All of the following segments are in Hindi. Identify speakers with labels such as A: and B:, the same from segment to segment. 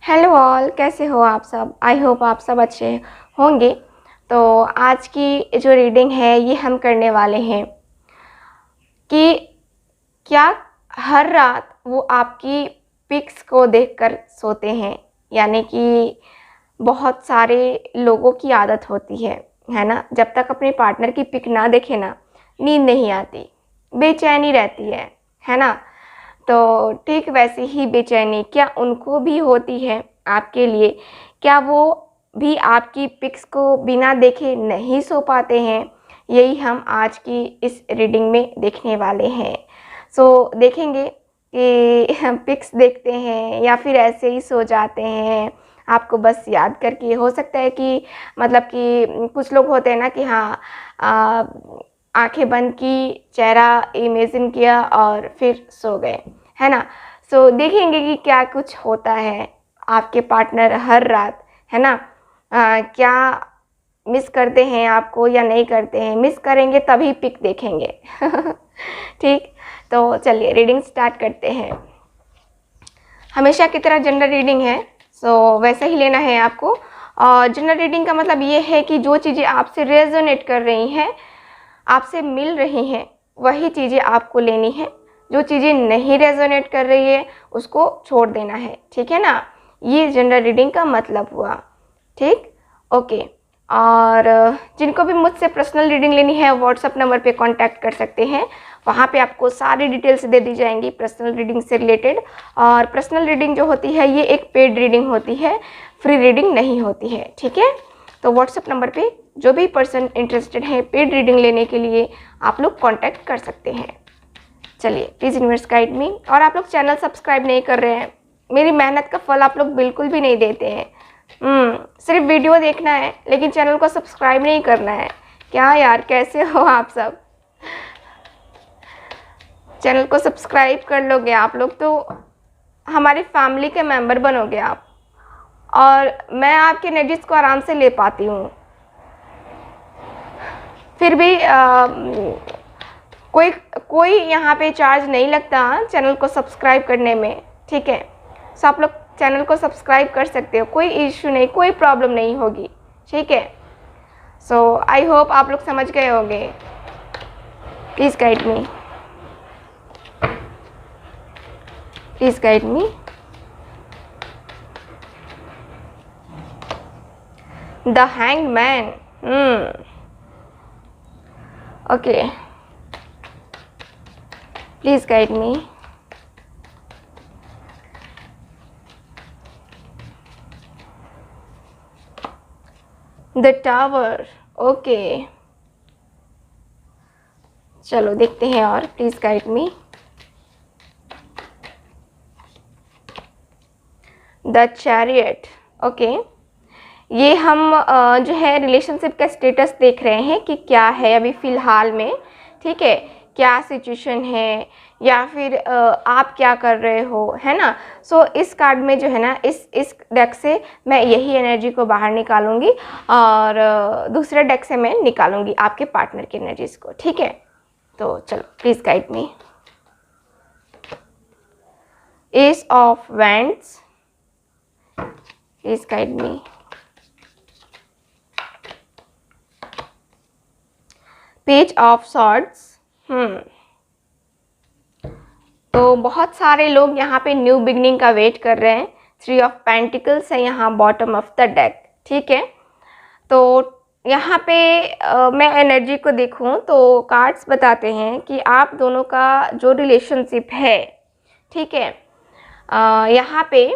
A: हेलो ऑल, कैसे हो आप सब। आई होप आप सब अच्छे होंगे। तो आज की जो रीडिंग है ये हम करने वाले हैं कि क्या हर रात वो आपकी पिक्स को देखकर सोते हैं। यानी कि बहुत सारे लोगों की आदत होती है ना, जब तक अपने पार्टनर की पिक ना देखे ना नींद नहीं आती, बेचैनी रहती है ना। तो ठीक वैसे ही बेचैनी क्या उनको भी होती है आपके लिए? क्या वो भी आपकी पिक्स को बिना देखे नहीं सो पाते हैं? यही हम आज की इस रीडिंग में देखने वाले हैं। देखेंगे कि हम पिक्स देखते हैं या फिर ऐसे ही सो जाते हैं आपको बस याद करके। हो सकता है कि मतलब कि कुछ लोग होते हैं ना कि हाँ, आंखें बंद की, चेहरा इमेजिन किया और फिर सो गए, है ना। देखेंगे कि क्या कुछ होता है आपके पार्टनर हर रात, है ना। क्या मिस करते हैं आपको या नहीं करते हैं? मिस करेंगे तभी पिक देखेंगे। ठीक, तो चलिए रीडिंग स्टार्ट करते हैं। हमेशा की तरह जनरल रीडिंग है, वैसा ही लेना है आपको। और जनरल रीडिंग का मतलब ये है कि जो चीज़ें आपसे रेजोनेट कर रही हैं, आपसे मिल रही हैं, वही चीज़ें आपको लेनी है। जो चीज़ें नहीं रेजोनेट कर रही है उसको छोड़ देना है, ठीक है ना। ये जनरल रीडिंग का मतलब हुआ, ठीक, ओके। और जिनको भी मुझसे पर्सनल रीडिंग लेनी है व्हाट्सएप नंबर पे कांटेक्ट कर सकते हैं। वहाँ पे आपको सारी डिटेल्स दे दी जाएंगी पर्सनल रीडिंग से रिलेटेड। और पर्सनल रीडिंग जो होती है ये एक पेड रीडिंग होती है, फ्री रीडिंग नहीं होती है, ठीक है। तो व्हाट्सएप नंबर पे जो भी पर्सन इंटरेस्टेड है पेड रीडिंग लेने के लिए आप लोग कांटेक्ट कर सकते हैं। चलिए, प्लीज़ यूनिवर्स गाइड मी। और आप लोग चैनल सब्सक्राइब नहीं कर रहे हैं, मेरी मेहनत का फल आप लोग बिल्कुल भी नहीं देते हैं। सिर्फ वीडियो देखना है लेकिन चैनल को सब्सक्राइब नहीं करना है। क्या यार, कैसे हो आप सब? चैनल को सब्सक्राइब कर लोगे आप लोग तो हमारी फैमिली के मेंबर बनोगे आप, और मैं आपके एनर्जीज को आराम से ले पाती हूँ। फिर भी कोई यहाँ पे चार्ज नहीं लगता चैनल को सब्सक्राइब करने में, ठीक है। आप लोग चैनल को सब्सक्राइब कर सकते हो, कोई इशू नहीं, कोई प्रॉब्लम नहीं होगी, ठीक है। आई होप आप लोग समझ गए होंगे। Please guide me, please guide me. The hanged man, okay, please guide me. The tower, okay, चलो देखते हैं और please guide me. The chariot, okay. ये हम जो है रिलेशनशिप का स्टेटस देख रहे हैं कि क्या है अभी फ़िलहाल में, ठीक है। क्या सिचुएशन है या फिर आप क्या कर रहे हो, है ना। इस कार्ड में जो है ना, इस डेक से मैं यही एनर्जी को बाहर निकालूंगी और दूसरे डेक से मैं निकालूंगी आपके पार्टनर की एनर्जीज को, ठीक है। तो चलो, please guide me. S of wands, please guide me. Page of swords, तो बहुत सारे लोग यहाँ पे न्यू बिगनिंग का वेट कर रहे हैं। 3 ऑफ पेंटिकल्स है यहाँ बॉटम ऑफ द डेक, ठीक है। तो यहाँ पे मैं एनर्जी को देखूँ तो कार्ड्स बताते हैं कि आप दोनों का जो रिलेशनशिप है, ठीक है, यहाँ पे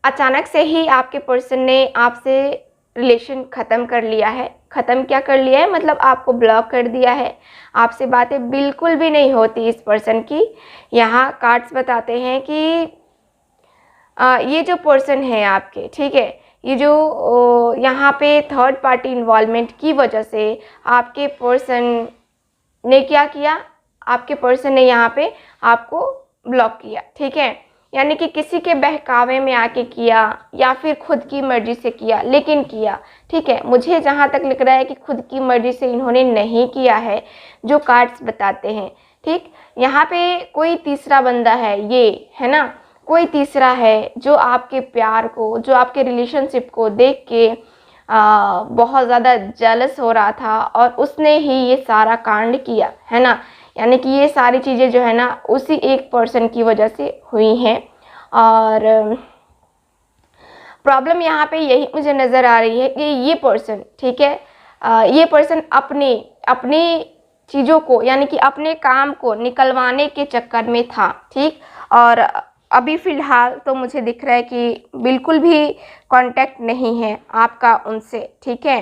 A: अचानक से ही आपके पर्सन ने आपसे रिलेशन ख़त्म कर लिया है। ख़त्म क्या कर लिया है, मतलब आपको ब्लॉक कर दिया है। आपसे बातें बिल्कुल भी नहीं होती इस पर्सन की। यहाँ कार्ड्स बताते हैं कि ये जो पर्सन है आपके, ठीक है, ये जो यहाँ पे थर्ड पार्टी इन्वॉल्वमेंट की वजह से आपके पर्सन ने क्या किया, आपके पर्सन ने यहाँ पे आपको ब्लॉक किया, ठीक है। यानी कि किसी के बहकावे में आके किया या फिर खुद की मर्जी से किया, लेकिन किया, ठीक है। मुझे जहाँ तक लग रहा है कि खुद की मर्जी से इन्होंने नहीं किया है, जो कार्ड्स बताते हैं, ठीक। यहाँ पे कोई तीसरा बंदा है, ये है ना, कोई तीसरा है जो आपके प्यार को, जो आपके रिलेशनशिप को देख के बहुत ज़्यादा जेलस हो रहा था और उसने ही ये सारा कांड किया, है ना। यानी कि ये सारी चीज़ें जो है ना उसी एक पर्सन की वजह से हुई हैं। और प्रॉब्लम यहाँ पे यही मुझे नज़र आ रही है कि ये पर्सन, ठीक है, ये पर्सन अपनी चीज़ों को, यानी कि अपने काम को निकलवाने के चक्कर में था, ठीक। और अभी फ़िलहाल तो मुझे दिख रहा है कि बिल्कुल भी कांटेक्ट नहीं है आपका उनसे, ठीक है।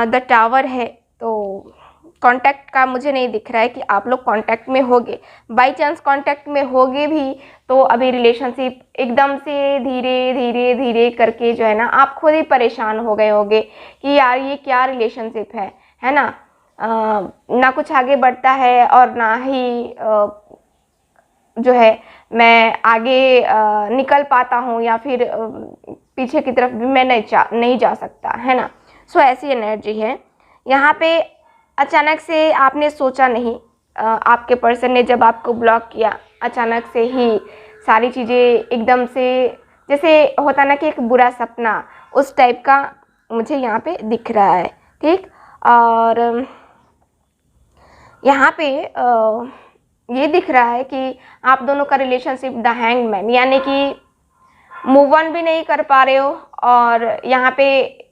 A: द टावर है, तो कांटेक्ट का मुझे नहीं दिख रहा है कि आप लोग कांटेक्ट में होगे। बाय चांस कांटेक्ट में होगे भी तो अभी रिलेशनशिप एकदम से धीरे धीरे धीरे करके जो है ना आप खुद ही परेशान हो गए होगे कि यार ये क्या रिलेशनशिप है ना। ना कुछ आगे बढ़ता है और ना ही जो है मैं आगे निकल पाता हूँ, या फिर पीछे की तरफ भी मैं नहीं जा सकता, है ना। सो ऐसी एनर्जी है यहाँ पे। अचानक से आपने सोचा नहीं, आपके पर्सन ने जब आपको ब्लॉक किया, अचानक से ही सारी चीज़ें एकदम से, जैसे होता ना कि एक बुरा सपना, उस टाइप का मुझे यहाँ पे दिख रहा है, ठीक। और यहाँ पे ये दिख रहा है कि आप दोनों का रिलेशनशिप द हैंगमैन, यानी कि मूव ऑन भी नहीं कर पा रहे हो और यहाँ पे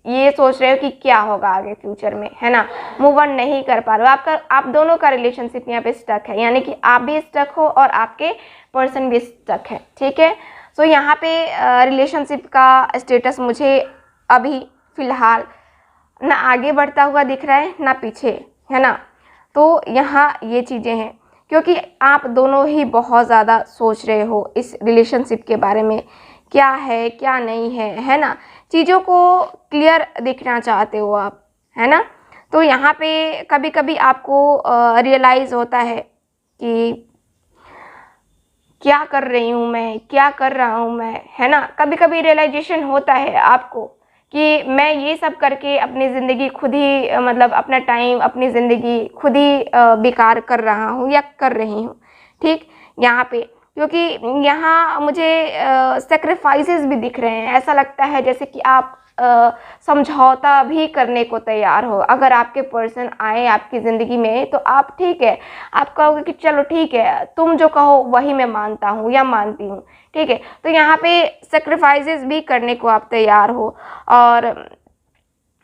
A: ये सोच रहे हो कि क्या होगा आगे फ्यूचर में, है ना। मूव ऑन नहीं कर पा रहे हो, आप दोनों का रिलेशनशिप यहाँ पे स्टक है, यानी कि आप भी स्टक हो और आपके पर्सन भी स्टक है, ठीक है। सो यहाँ पे रिलेशनशिप का स्टेटस मुझे अभी फ़िलहाल ना आगे बढ़ता हुआ दिख रहा है ना पीछे, है ना। तो यहाँ ये चीज़ें हैं क्योंकि आप दोनों ही बहुत ज़्यादा सोच रहे हो इस रिलेशनशिप के बारे में, क्या है क्या नहीं है ना। चीज़ों को क्लियर देखना चाहते हो आप, है ना। तो यहाँ पे कभी कभी आपको रियलाइज़ होता है कि क्या कर रही हूँ मैं, क्या कर रहा हूँ मैं, है ना। कभी कभी रियलाइजेशन होता है आपको कि मैं ये सब करके अपनी ज़िंदगी खुद ही मतलब अपना टाइम, अपनी ज़िंदगी खुद ही बेकार कर रहा हूँ या कर रही हूँ, ठीक। यहाँ पे क्योंकि यहाँ मुझे सेक्रीफाइसेस भी दिख रहे हैं। ऐसा लगता है जैसे कि आप समझौता भी करने को तैयार हो। अगर आपके पर्सन आए आपकी ज़िंदगी में तो आप, ठीक है, आप कहोगे कि चलो ठीक है, तुम जो कहो वही मैं मानता हूँ या मानती हूँ, ठीक है। तो यहाँ पे सेक्रीफाइसेस भी करने को आप तैयार हो। और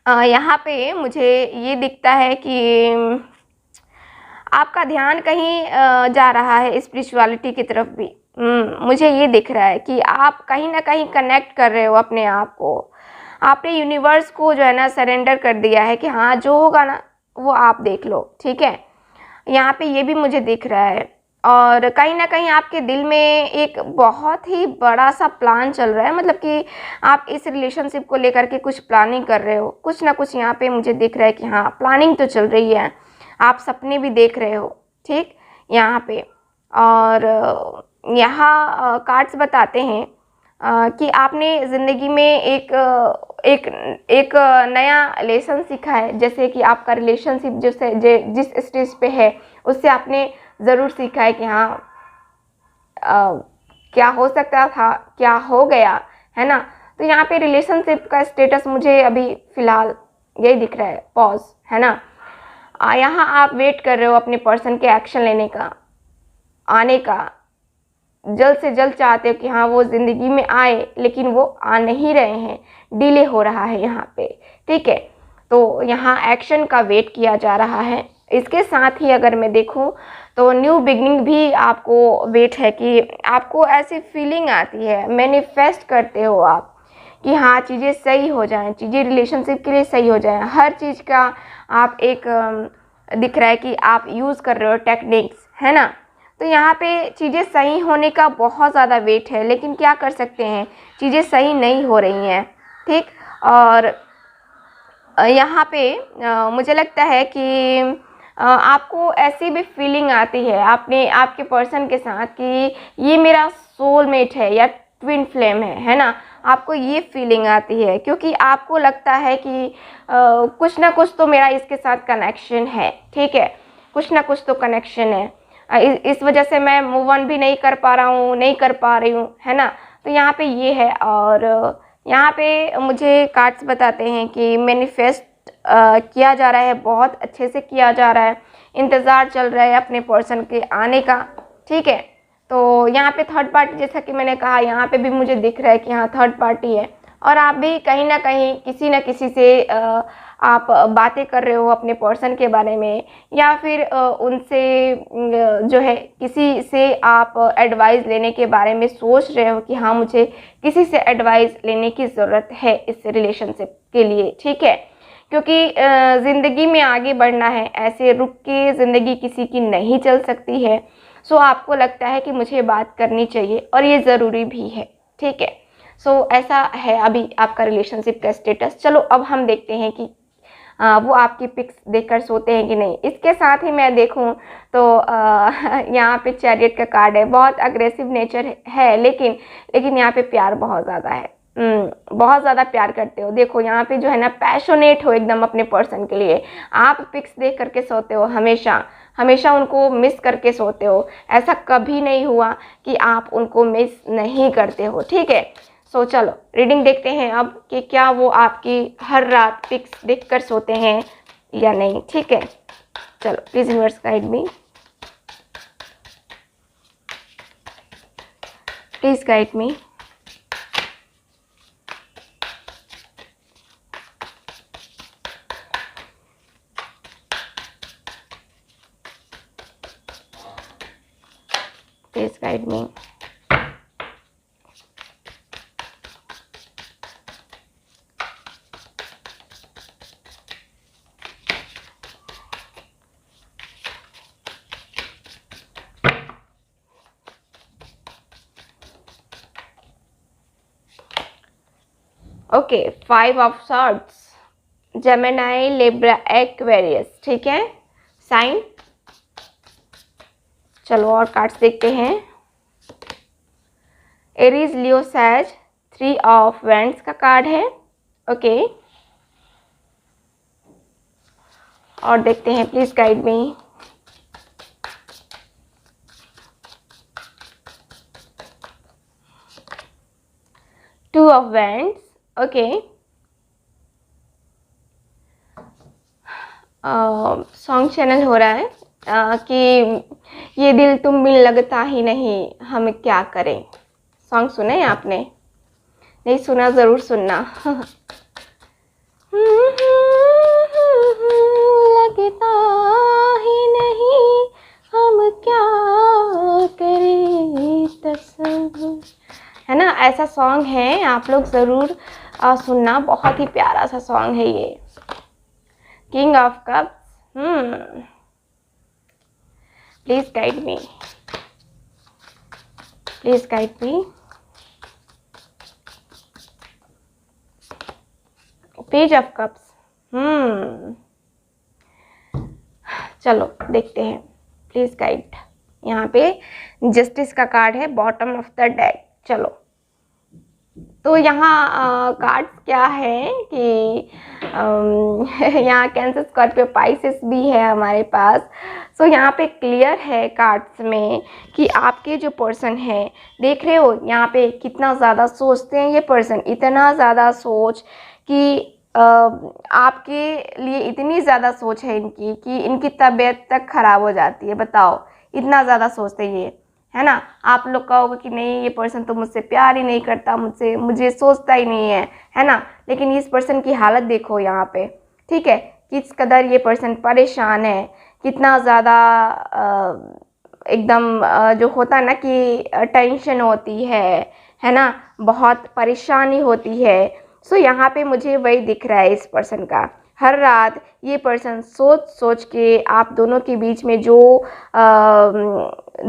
A: यहाँ पे मुझे ये दिखता है कि आपका ध्यान कहीं जा रहा है स्पिरिचुअलिटी की तरफ भी। मुझे ये दिख रहा है कि आप कहीं ना कहीं कनेक्ट कर रहे हो अपने आप को। आपने यूनिवर्स को जो है ना सरेंडर कर दिया है कि हाँ जो होगा ना वो आप देख लो, ठीक है। यहाँ पे ये भी मुझे दिख रहा है। और कहीं ना कहीं आपके दिल में एक बहुत ही बड़ा सा प्लान चल रहा है, मतलब कि आप इस रिलेशनशिप को लेकर के कुछ प्लानिंग कर रहे हो, कुछ ना कुछ यहाँ पे मुझे दिख रहा है कि हाँ प्लानिंग तो चल रही है, आप सपने भी देख रहे हो, ठीक, यहाँ पे। और यहाँ कार्ड्स बताते हैं कि आपने ज़िंदगी में एक नया लेसन सीखा है। जैसे कि आपका रिलेशनशिप जिस स्टेज पे है उससे आपने ज़रूर सीखा है कि हाँ क्या हो सकता था, क्या हो गया, है ना। तो यहाँ पे रिलेशनशिप का स्टेटस मुझे अभी फ़िलहाल यही दिख रहा है, पॉज, है ना। यहाँ आप वेट कर रहे हो अपने पर्सन के एक्शन लेने का, आने का, जल्द से जल्द चाहते हो कि हाँ वो ज़िंदगी में आए, लेकिन वो आ नहीं रहे हैं, डिले हो रहा है यहाँ पे, ठीक है। तो यहाँ एक्शन का वेट किया जा रहा है। इसके साथ ही अगर मैं देखूँ तो न्यू बिगनिंग भी आपको वेट है कि आपको ऐसी फीलिंग आती है, मैनिफेस्ट करते हो आप कि हाँ चीज़ें सही हो जाएं, चीज़ें रिलेशनशिप के लिए सही हो जाएं। हर चीज़ का आप एक दिख रहा है कि आप यूज़ कर रहे हो टेक्निक्स, है ना। तो यहाँ पे चीज़ें सही होने का बहुत ज़्यादा वेट है, लेकिन क्या कर सकते हैं, चीज़ें सही नहीं हो रही हैं, ठीक। और यहाँ पे मुझे लगता है कि आपको ऐसी भी फीलिंग आती है आपके पर्सन के साथ कि ये मेरा सोलमेट है या ट्विन फ्लेम है ना। आपको ये फीलिंग आती है क्योंकि आपको लगता है कि कुछ ना कुछ तो मेरा इसके साथ कनेक्शन है, ठीक है, कुछ ना कुछ तो कनेक्शन है। इस वजह से मैं मूव ऑन भी नहीं कर पा रहा हूँ, नहीं कर पा रही हूँ, है ना। तो यहाँ पे ये है। और यहाँ पे मुझे कार्ड्स बताते हैं कि मैनिफेस्ट किया जा रहा है, बहुत अच्छे से किया जा रहा है, इंतज़ार चल रहा है अपने पर्सन के आने का, ठीक है। तो यहाँ पे थर्ड पार्टी, जैसा कि मैंने कहा, यहाँ पे भी मुझे दिख रहा है कि हाँ थर्ड पार्टी है, और आप भी कहीं ना कहीं किसी न किसी से आप बातें कर रहे हो अपने पर्सन के बारे में, या फिर उनसे जो है किसी से आप एडवाइस लेने के बारे में सोच रहे हो कि हाँ मुझे किसी से एडवाइस लेने की ज़रूरत है इस रिलेशनशिप के लिए, ठीक है। क्योंकि ज़िंदगी में आगे बढ़ना है, ऐसे रुक के ज़िंदगी किसी की नहीं चल सकती है। सो आपको लगता है कि मुझे बात करनी चाहिए, और ये ज़रूरी भी है, ठीक है। सो ऐसा है अभी आपका रिलेशनशिप का स्टेटस। चलो अब हम देखते हैं कि वो आपकी पिक्स देखकर सोते हैं कि नहीं। इसके साथ ही मैं देखूं तो यहाँ पे चैरियट का कार्ड है, बहुत अग्रेसिव नेचर है, लेकिन यहाँ पे प्यार बहुत ज़्यादा है। बहुत ज़्यादा प्यार करते हो। देखो यहाँ पे जो है ना, पैशनेट हो एकदम अपने पर्सन के लिए। आप पिक्स देख करके सोते हो, हमेशा हमेशा उनको मिस करके सोते हो। ऐसा कभी नहीं हुआ कि आप उनको मिस नहीं करते हो, ठीक है। सो चलो रीडिंग देखते हैं अब कि क्या वो आपकी हर रात पिक्स देखकर सोते हैं या नहीं, ठीक है। चलो please universe guide me, please guide me. Please guide me. Okay, 5 of swords, Gemini, Libra, Aquarius, ठीक है, साइन। चलो और कार्ड्स देखते हैं। एरीज, लियो, सैज, 3 ऑफ वैंड्स का कार्ड है, ओके। और देखते हैं, please guide me. Two of wands, okay. Song channel हो रहा है कि ये दिल तुम बिन लगता ही नहीं, हम क्या करें। सॉन्ग सुना है आपने? नहीं सुना ज़रूर सुनना। लगता ही नहीं, हम क्या करें तस्वीर, है ना। ऐसा सॉन्ग है, आप लोग ज़रूर सुनना, बहुत ही प्यारा सा सॉन्ग है ये। King of cups, please guide me, please guide me. Page of cups, चलो देखते हैं, प्लीज गाइड। यहाँ पे जस्टिस का कार्ड है, बॉटम ऑफ द डेक। चलो तो यहाँ कार्ड्स क्या है कि यहाँ कैंसर, स्कॉर्पियो, पाइसेस भी है हमारे पास। सो यहाँ पे क्लियर है कार्ड्स में कि आपके जो पर्सन है, देख रहे हो यहाँ पे कितना ज़्यादा सोचते हैं ये पर्सन, इतना ज़्यादा सोच कि आपके लिए इतनी ज़्यादा सोच है इनकी कि इनकी तबीयत तक ख़राब हो जाती है। बताओ, इतना ज़्यादा सोचते ये, है ना। आप लोग कहोगे कि नहीं ये पर्सन तो मुझसे प्यार ही नहीं करता, मुझे सोचता ही नहीं है ना। लेकिन इस पर्सन की हालत देखो यहाँ पे, ठीक है, किस कदर ये पर्सन परेशान है, कितना ज़्यादा एकदम जो होता है ना कि टेंशन होती है ना, बहुत परेशानी होती है। सो यहाँ पे मुझे वही दिख रहा है इस पर्सन का। हर रात ये पर्सन सोच सोच के आप दोनों के बीच में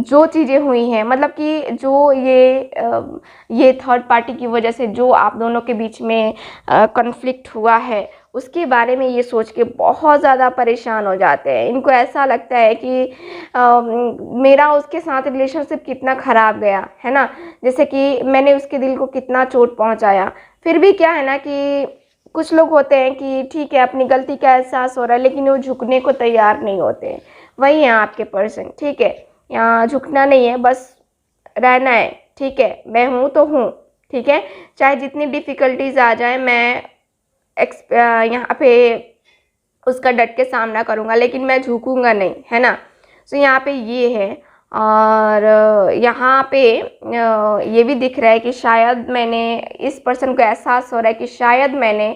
A: जो चीज़ें हुई हैं, मतलब कि जो ये थर्ड पार्टी की वजह से जो आप दोनों के बीच में कॉन्फ्लिक्ट हुआ है, उसके बारे में ये सोच के बहुत ज़्यादा परेशान हो जाते हैं। इनको ऐसा लगता है कि मेरा उसके साथ रिलेशनशिप कितना ख़राब गया, है ना। जैसे कि मैंने उसके दिल को कितना चोट पहुंचाया। फिर भी क्या है ना कि कुछ लोग होते हैं कि ठीक है, अपनी गलती का एहसास हो रहा है, लेकिन वो झुकने को तैयार नहीं होते हैं। वही हैं आपके पर्सन, ठीक है। यहाँ झुकना नहीं है, बस रहना है, ठीक है। मैं हूँ तो हूँ, ठीक है। चाहे जितनी डिफ़िकल्टीज आ जाए, मैं यहाँ पे उसका डट के सामना करूँगा, लेकिन मैं झुकूँगा नहीं, है ना। सो यहाँ पे ये है। और यहाँ पे ये भी दिख रहा है कि शायद मैंने, इस पर्सन को एहसास हो रहा है कि शायद मैंने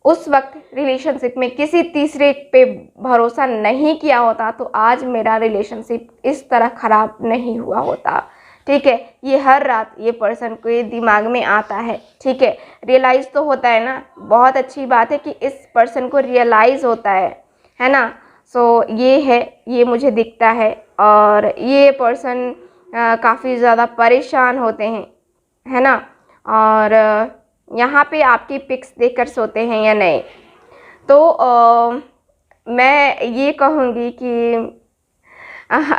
A: उस वक्त रिलेशनशिप में किसी तीसरे पे भरोसा नहीं किया होता, तो आज मेरा रिलेशनशिप इस तरह ख़राब नहीं हुआ होता, ठीक है। ये हर रात ये पर्सन को ये दिमाग में आता है, ठीक है। रियलाइज़ तो होता है ना, बहुत अच्छी बात है कि इस पर्सन को रियलाइज़ होता है ना। सो ये है, ये मुझे दिखता है। और ये पर्सन काफ़ी ज़्यादा परेशान होते हैं, है ना। और यहाँ पे आपकी पिक्स देखकर सोते हैं या नहीं, तो मैं ये कहूँगी कि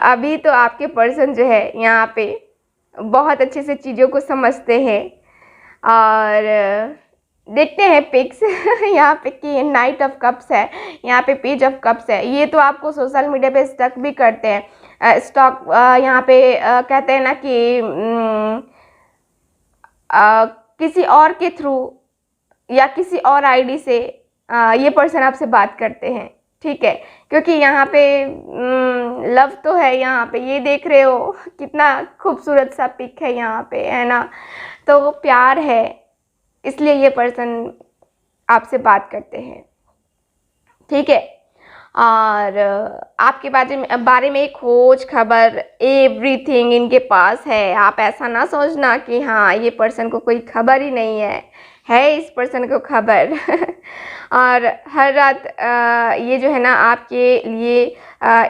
A: अभी तो आपके पर्सन जो है यहाँ पे बहुत अच्छे से चीज़ों को समझते हैं। और देखते हैं पिक्स यहाँ पे कि नाइट ऑफ कप्स है, यहाँ पे पेज ऑफ कप्स है। ये तो आपको सोशल मीडिया पे स्टक भी करते हैं, स्टॉक यहाँ पे कहते हैं ना कि किसी और के थ्रू या किसी और आईडी से ये पर्सन आपसे बात करते हैं, ठीक है। क्योंकि यहाँ पे लव तो है, यहाँ पे ये देख रहे हो कितना खूबसूरत सा पिक है यहाँ पे, है ना। तो प्यार है, इसलिए ये पर्सन आपसे बात करते हैं, ठीक है। और आपके बारे में खोज खबर एवरीथिंग इनके पास है। आप ऐसा ना सोचना कि हाँ ये पर्सन को कोई खबर ही नहीं है इस पर्सन को खबर और हर रात ये जो है ना आपके लिए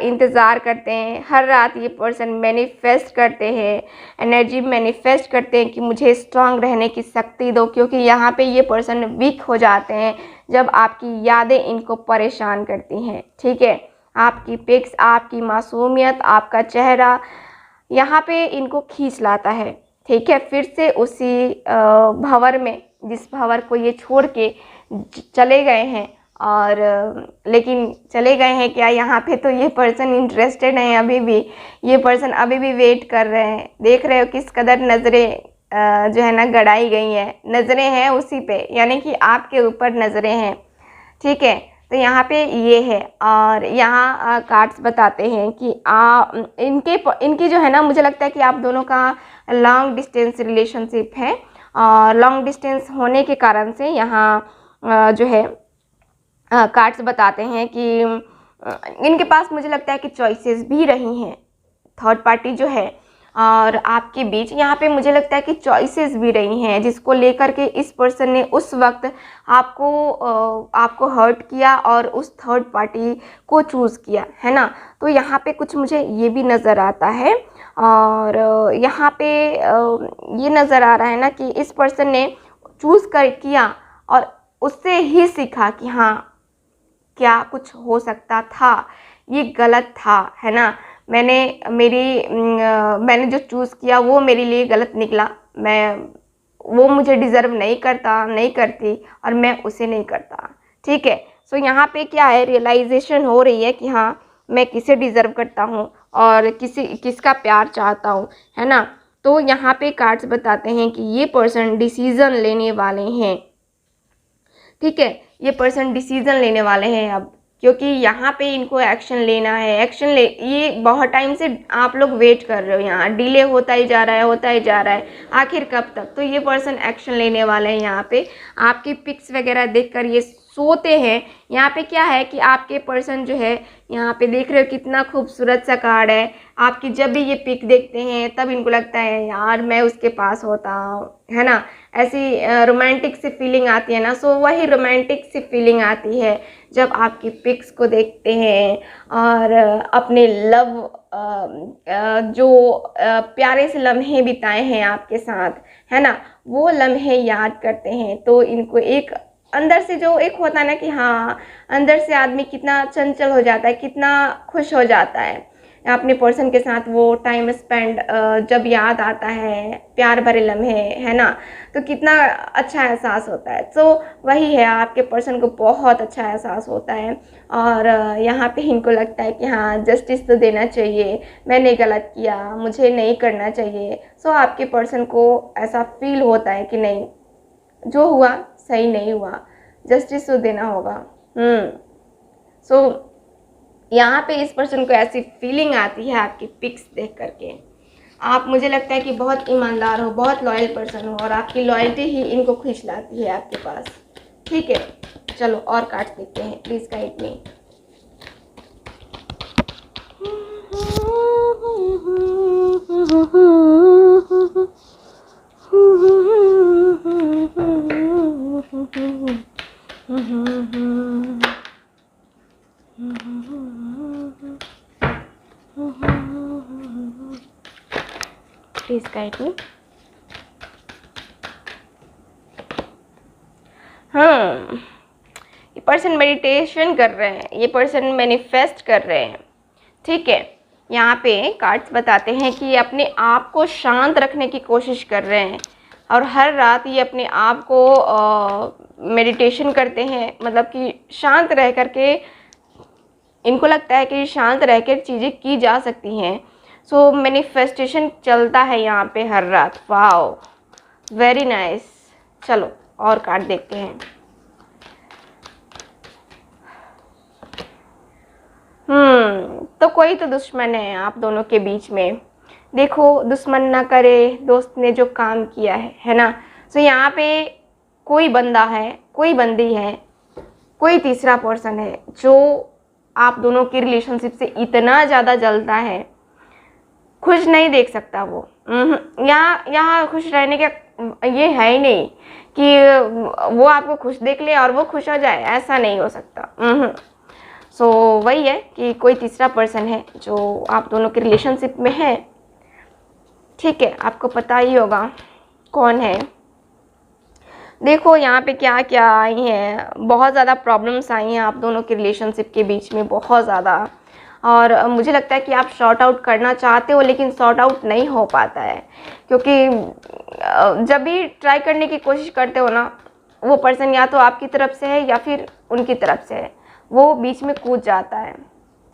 A: इंतज़ार करते हैं। हर रात ये पर्सन मैनिफेस्ट करते हैं, एनर्जी मैनिफेस्ट करते हैं कि मुझे स्ट्रांग रहने की शक्ति दो, क्योंकि यहाँ पे ये पर्सन वीक हो जाते हैं जब आपकी यादें इनको परेशान करती हैं, ठीक है। आपकी पिक्स, आपकी मासूमियत, आपका चेहरा यहाँ पे इनको खींच लाता है, ठीक है। फिर से उसी भंवर में, जिस भंवर को ये छोड़ के चले गए हैं। और लेकिन चले गए हैं क्या, यहाँ पे तो ये पर्सन इंटरेस्टेड हैं अभी भी। ये पर्सन अभी भी वेट कर रहे हैं। देख रहे हो किस कदर नज़रें जो है ना गड़ाई गई हैं, नज़रें हैं उसी पे, यानी कि आपके ऊपर नज़रें हैं, ठीक है। तो यहाँ पे ये है। और यहाँ कार्ड्स बताते हैं कि इनकी जो है ना, मुझे लगता है कि आप दोनों का लॉन्ग डिस्टेंस रिलेशनशिप है। और लॉन्ग डिस्टेंस होने के कारण से यहाँ जो है कार्ड्स बताते हैं कि इनके पास मुझे लगता है कि चॉइसेस भी रही हैं, थर्ड पार्टी जो है और आपके बीच यहाँ पे मुझे लगता है कि चॉइसेस भी रही हैं, जिसको लेकर के इस पर्सन ने उस वक्त आपको हर्ट किया और उस थर्ड पार्टी को चूज़ किया, है ना। तो यहाँ पे कुछ मुझे ये भी नज़र आता है। और यहाँ पे ये नज़र आ रहा है ना कि इस पर्सन ने चूज़ किया और उससे ही सीखा कि हाँ क्या कुछ हो सकता था, ये गलत था, है ना। मैंने जो चूज़ किया वो मेरे लिए गलत निकला। वो मुझे डिज़र्व नहीं करता, नहीं करती, और मैं उसे नहीं करता, ठीक है। सो यहाँ पे क्या है, रियलाइजेशन हो रही है कि हाँ मैं किसे डिज़र्व करता हूँ और किसका प्यार चाहता हूँ, है ना। तो यहाँ पे कार्ड्स बताते हैं कि ये पर्सन डिसीज़न लेने वाले हैं, ठीक है। ये पर्सन डिसीज़न लेने वाले हैं अब, क्योंकि यहाँ पे इनको एक्शन लेना है। ये बहुत टाइम से आप लोग वेट कर रहे हो, यहाँ डिले होता ही जा रहा है, आखिर कब तक। तो ये पर्सन एक्शन लेने वाले हैं। यहाँ पे आपकी पिक्स वगैरह देखकर ये सोते हैं। यहाँ पे क्या है कि आपके पर्सन जो है, यहाँ पे देख रहे हो कितना खूबसूरत सा कार्ड है। आपकी जब भी ये पिक देखते हैं तब इनको लगता है यार मैं उसके पास होता, है ना। ऐसी रोमांटिक सी फीलिंग आती है ना। सो वही रोमांटिक सी फीलिंग आती है जब आपकी पिक्स को देखते हैं और अपने लव जो प्यारे से लम्हे बिताए हैं आपके साथ, है ना, वो लम्हे याद करते हैं। तो इनको एक अंदर से जो एक होता है ना कि हाँ, अंदर से आदमी कितना चंचल हो जाता है, कितना खुश हो जाता है या अपने पर्सन के साथ वो टाइम स्पेंड जब याद आता है, प्यार भरे लम्हे, है ना, तो कितना अच्छा एहसास होता है। तो वही है, आपके पर्सन को बहुत अच्छा एहसास होता है और यहाँ पे इनको लगता है कि हाँ जस्टिस तो देना चाहिए, मैंने गलत किया, मुझे नहीं करना चाहिए। सो आपके पर्सन को ऐसा फील होता है कि नहीं, जो हुआ सही नहीं हुआ, जस्टिस तो देना होगा। सो यहाँ पे इस पर्सन को ऐसी फीलिंग आती है आपकी पिक्स देख करके। आप, मुझे लगता है कि बहुत ईमानदार हो, बहुत लॉयल पर्सन हो और आपकी लॉयल्टी ही इनको खींच लाती है आपके पास। ठीक है, चलो और कार्ड देखते हैं, please guide me. Please guide me. ये पर्सन मेडिटेशन कर रहे हैं, ये पर्सन मैनिफेस्ट कर रहे हैं। ठीक है, यहाँ पे कार्ड्स बताते हैं कि ये अपने आप को शांत रखने की कोशिश कर रहे हैं और हर रात ये अपने आप को मेडिटेशन करते हैं, मतलब कि शांत रह करके इनको लगता है कि शांत रह कर चीज़ें की जा सकती हैं। सो मैनिफेस्टेशन चलता है यहाँ पे हर रात। Wow, very nice. चलो और कार्ड देखते हैं। तो कोई तो दुश्मन है आप दोनों के बीच में। देखो, दुश्मन ना करे दोस्त ने जो काम किया है ना। सो यहाँ पे कोई बंदा है, कोई बंदी है, कोई तीसरा पर्सन है जो आप दोनों की रिलेशनशिप से इतना ज़्यादा जलता है, खुश नहीं देख सकता वो। यहाँ खुश रहने का ये है ही नहीं कि वो आपको खुश देख ले और वो खुश हो जाए, ऐसा नहीं हो सकता। सो वही है कि कोई तीसरा पर्सन है जो आप दोनों के रिलेशनशिप में है। ठीक है, आपको पता ही होगा कौन है। देखो यहाँ पे क्या क्या आई हैं, बहुत ज़्यादा प्रॉब्लम्स आई हैं आप दोनों के रिलेशनशिप के बीच में, बहुत ज़्यादा। और मुझे लगता है कि आप सॉर्ट आउट करना चाहते हो लेकिन सॉर्ट आउट नहीं हो पाता है, क्योंकि जब भी ट्राई करने की कोशिश करते हो ना, वो पर्सन या तो आपकी तरफ से है या फिर उनकी तरफ से है, वो बीच में कूद जाता है।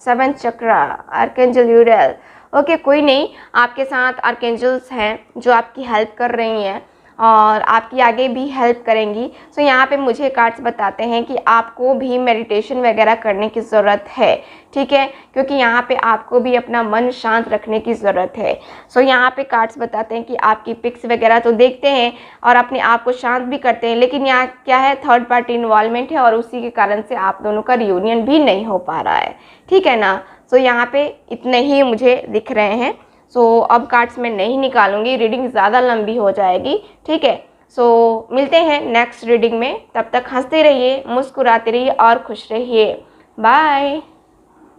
A: 7 चक्रा, आर्कएंजल यूरेल। ओके, कोई नहीं, आपके साथ आर्कएंजल्स हैं जो आपकी हेल्प कर रही हैं और आपकी आगे भी हेल्प करेंगी। सो यहाँ पे मुझे कार्ड्स बताते हैं कि आपको भी मेडिटेशन वगैरह करने की ज़रूरत है। ठीक है, क्योंकि यहाँ पे आपको भी अपना मन शांत रखने की ज़रूरत है। सो यहाँ पे कार्ड्स बताते हैं कि आपकी पिक्स वगैरह तो देखते हैं और अपने आप को शांत भी करते हैं, लेकिन यहाँ क्या है, थर्ड पार्टी इन्वॉल्वमेंट है और उसी के कारण से आप दोनों का रियूनियन भी नहीं हो पा रहा है। ठीक है ना। सो यहाँ पे इतने ही मुझे दिख रहे हैं। सो अब कार्ड्स मैं नहीं निकालूंगी, रीडिंग ज़्यादा लंबी हो जाएगी। ठीक है, सो मिलते हैं नेक्स्ट रीडिंग में। तब तक हंसते रहिए, मुस्कुराते रहिए और खुश रहिए। बाय।